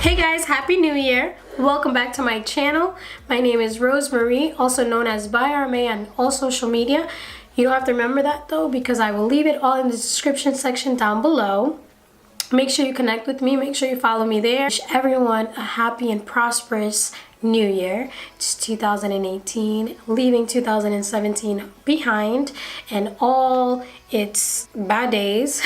Hey guys, Happy New Year! Welcome back to my channel. My name is Rosemarie, also known as ByRMA on all social media. You don't have to remember that though, because I will leave it all in the description section down below. Make sure you connect with me, make sure you follow me there. Wish everyone a happy and prosperous New Year. It's 2018, leaving 2017 behind and all its bad days.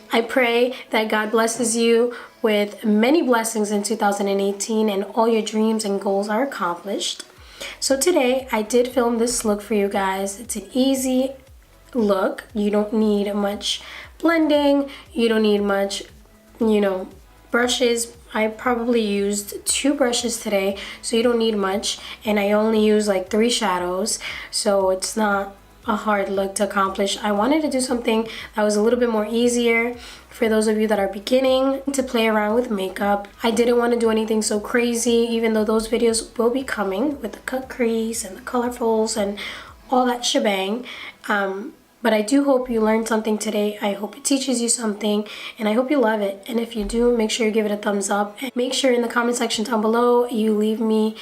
I pray that God blesses you with many blessings in 2018 and all your dreams and goals are accomplished. So today I did film this look for you guys. It's an easy look. You don't need much blending. You don't need much, brushes. I probably used 2 brushes today, so you don't need much. And I only use like 3 shadows, so it's not a hard look to accomplish. I wanted to do something that was a little bit more easier for those of you that are beginning to play around with makeup. I didn't want to do anything so crazy, even though those videos will be coming with the cut crease and the colorfuls and all that shebang. But I do hope you learned something today. I hope it teaches you something and I hope you love it. And if you do, make sure you give it a thumbs up. And make sure in the comment section down below you leave me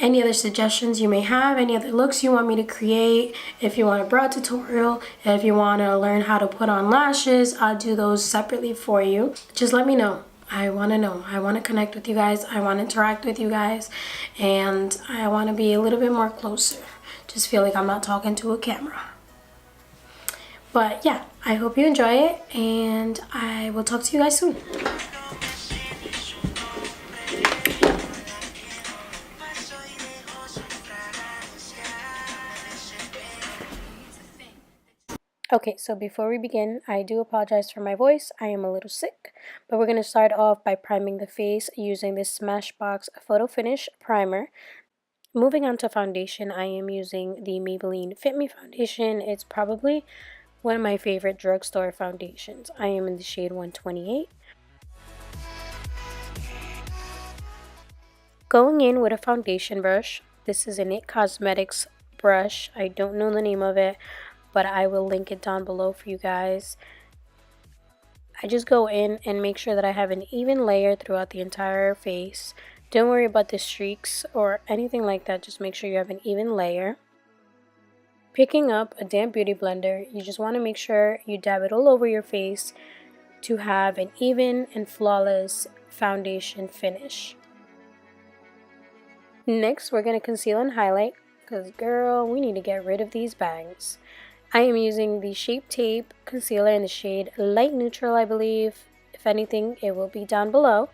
any other suggestions you may have, any other looks you want me to create. If you want a brow tutorial, if you want to learn how to put on lashes, I'll do those separately for you. Just let me know. I want to know. I want to connect with you guys. I want to interact with you guys. And I want to be a little bit more closer. Just feel like I'm not talking to a camera. But yeah, I hope you enjoy it and I will talk to you guys soon. Okay, so before we begin, I do apologize for my voice. I am a little sick, but we're going to start off by priming the face using this Smashbox Photo Finish Primer. Moving on to foundation, I am using the Maybelline Fit Me foundation. It's probably one of my favorite drugstore foundations. I am in the shade 128. Going in with a foundation brush. This is an IT Cosmetics brush. I don't know the name of it, but I will link it down below for you guys. I just go in and make sure that I have an even layer throughout the entire face. Don't worry about the streaks or anything like that. Just make sure you have an even layer. Picking up a damp beauty blender, you just want to make sure you dab it all over your face to have an even and flawless foundation finish. Next, we're going to conceal and highlight because, girl, we need to get rid of these bangs. I am using the Shape Tape Concealer in the shade Light Neutral, I believe. If anything, it will be down below.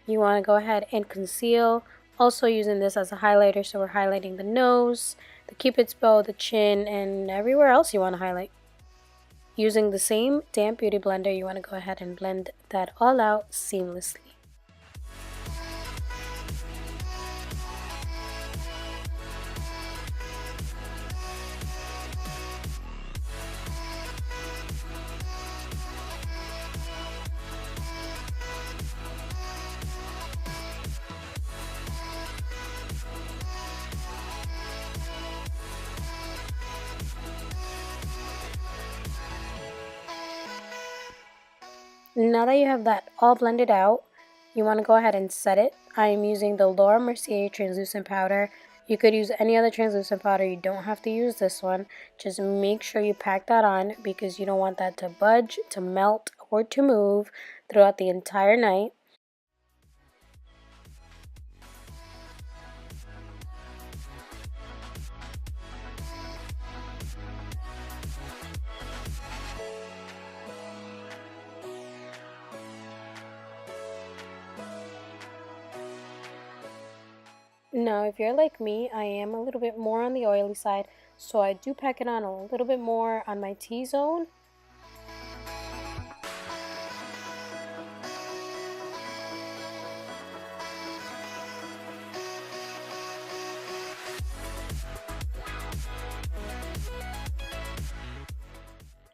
You want to go ahead and conceal. Also using this as a highlighter, so we're highlighting the nose, the cupid's bow, the chin, and everywhere else you want to highlight. Using the same damp beauty blender, you want to go ahead and blend that all out seamlessly. Now that you have that all blended out, you want to go ahead and set it. I am using the Laura Mercier translucent powder. You could use any other translucent powder. You don't have to use this one. Just make sure you pack that on because you don't want that to budge, to melt, or to move throughout the entire night. Now, if you're like me, I am a little bit more on the oily side, so I do pack it on a little bit more on my T-zone.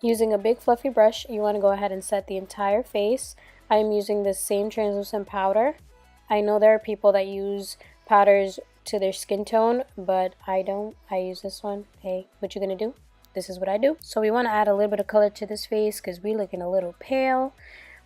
Using a big fluffy brush, you want to go ahead and set the entire face. I am using the same translucent powder. I know there are people that use powders to their skin tone, but I don't. I use this one. Hey, what you gonna do? This is what I do. So we want to add a little bit of color to this face because we're looking a little pale.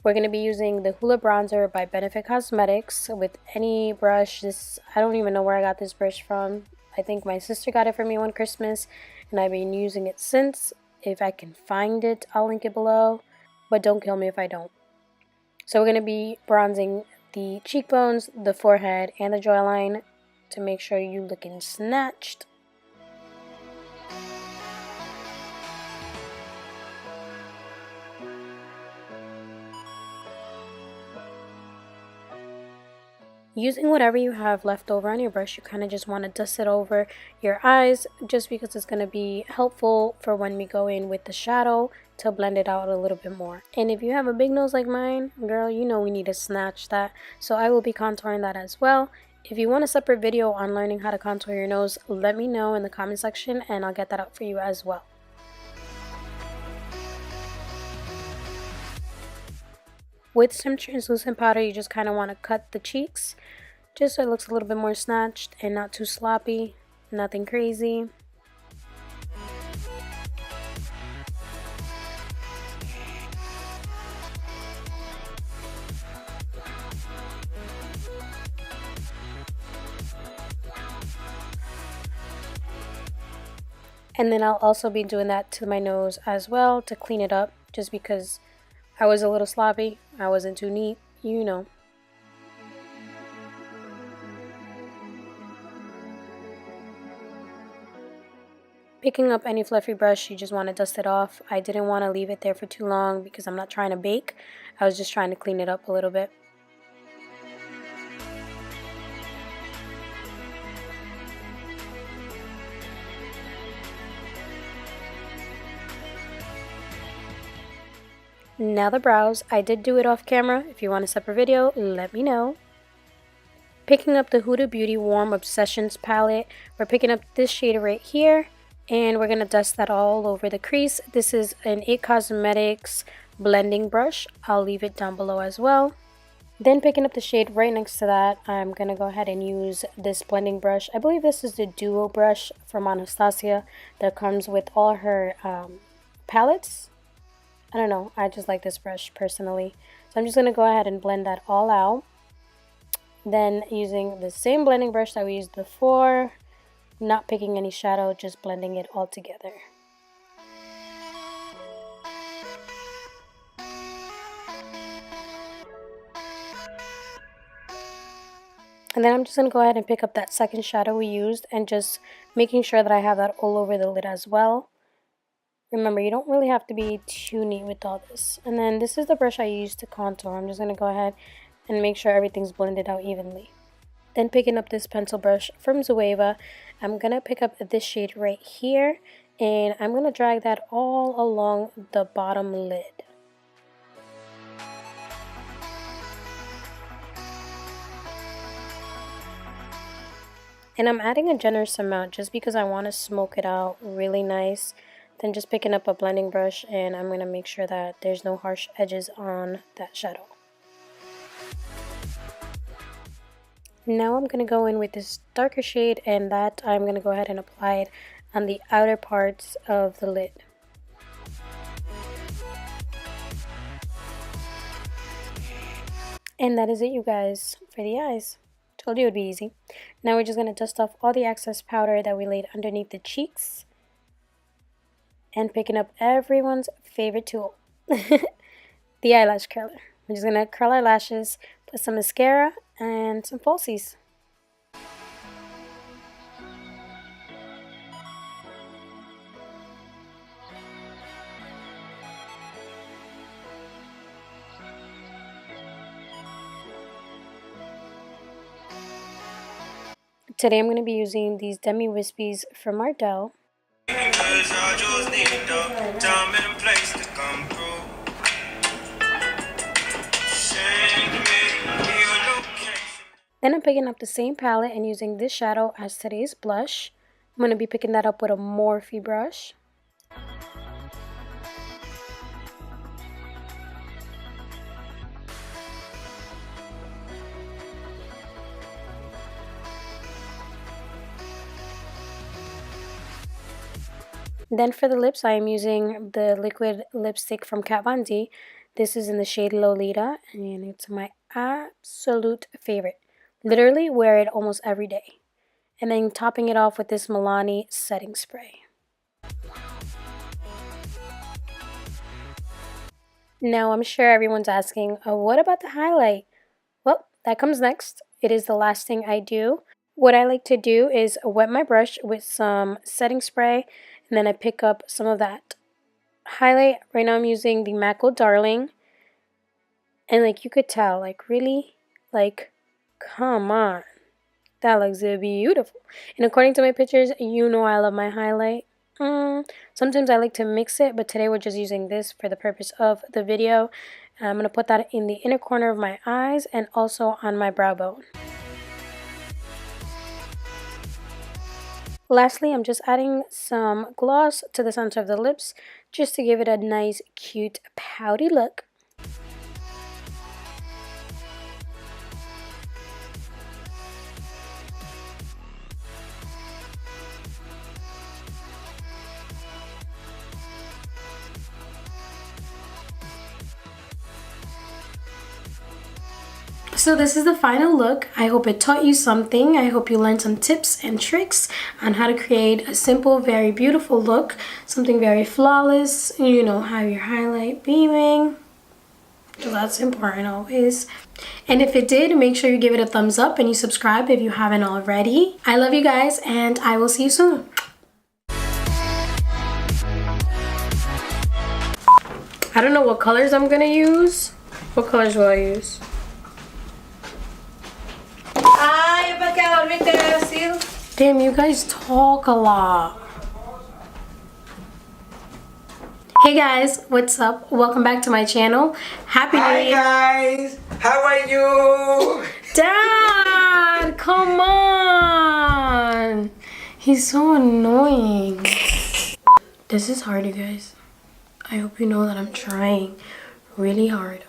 We're going to be using the Hoola Bronzer by Benefit Cosmetics with any brush. I don't even know where I got this brush from. I think my sister got it for me one Christmas, and I've been using it since. If I can find it, I'll link it below, but don't kill me if I don't. So we're going to be bronzing the cheekbones, the forehead, and the jawline to make sure you're looking snatched. Using whatever you have left over on your brush, you kind of just want to dust it over your eyes just because it's going to be helpful for when we go in with the shadow to blend it out a little bit more. And if you have a big nose like mine, girl, you know we need to snatch that. So I will be contouring that as well. If you want a separate video on learning how to contour your nose, let me know in the comment section and I'll get that out for you as well. With some translucent powder, you just kind of want to cut the cheeks just so it looks a little bit more snatched and not too sloppy, nothing crazy. And then I'll also be doing that to my nose as well to clean it up, just because I was a little sloppy. I wasn't too neat, you know. Picking up any fluffy brush, you just want to dust it off. I didn't want to leave it there for too long because I'm not trying to bake. I was just trying to clean it up a little bit. Now the brows. I did do it off camera. If you want a separate video, let me know. Picking up the Huda Beauty Warm Obsessions palette. We're picking up this shade right here. And we're going to dust that all over the crease. This is an IT Cosmetics blending brush. I'll leave it down below as well. Then picking up the shade right next to that, I'm going to go ahead and use this blending brush. I believe this is the Duo brush from Anastasia that comes with all her palettes. I don't know, I just like this brush personally. So I'm just going to go ahead and blend that all out. Then using the same blending brush that we used before, not picking any shadow, just blending it all together. And then I'm just going to go ahead and pick up that second shadow we used and just making sure that I have that all over the lid as well. Remember, you don't really have to be too neat with all this. And then this is the brush I used to contour. I'm just going to go ahead and make sure everything's blended out evenly. Then picking up this pencil brush from Zoeva, I'm going to pick up this shade right here. And I'm going to drag that all along the bottom lid. And I'm adding a generous amount just because I want to smoke it out really nice. Then just picking up a blending brush and I'm going to make sure that there's no harsh edges on that shadow. Now I'm going to go in with this darker shade and that I'm going to go ahead and apply it on the outer parts of the lid. And that is it, you guys, for the eyes. Told you it would be easy. Now we're just going to dust off all the excess powder that we laid underneath the cheeks. And picking up everyone's favorite tool, the eyelash curler. We're just going to curl our lashes, put some mascara, and some falsies. Today I'm going to be using these Demi Wispies from Ardell. Then I'm picking up the same palette and using this shadow as today's blush. I'm going to be picking that up with a Morphe brush. Then for the lips, I am using the liquid lipstick from Kat Von D. This is in the shade Lolita, and it's my absolute favorite. Literally wear it almost every day. And then topping it off with this Milani setting spray. Now I'm sure everyone's asking, what about the highlight? Well, that comes next. It is the last thing I do. What I like to do is wet my brush with some setting spray, and then I pick up some of that highlight. Right now I'm using the MAC Darling, and like you could tell, like really, like come on, that looks beautiful. And according to my pictures, you know I love my highlight. Sometimes I like to mix it, but today we're just using this for the purpose of the video. I'm going to put that in the inner corner of my eyes and also on my brow bone. Lastly, I'm just adding some gloss to the center of the lips just to give it a nice, cute, pouty look. So this is the final look. I hope it taught you something. I hope you learned some tips and tricks on how to create a simple, very beautiful look. Something very flawless. You know, have your highlight beaming. So that's important always. And if it did, make sure you give it a thumbs up and you subscribe if you haven't already. I love you guys and I will see you soon. I don't know what colors I'm gonna use. What colors will I use? Damn, you guys talk a lot. Hey guys, what's up? Welcome back to my channel. Happy New Year. Hi guys, how are you? Dad, come on. He's so annoying. This is hard, you guys. I hope you know that I'm trying really hard.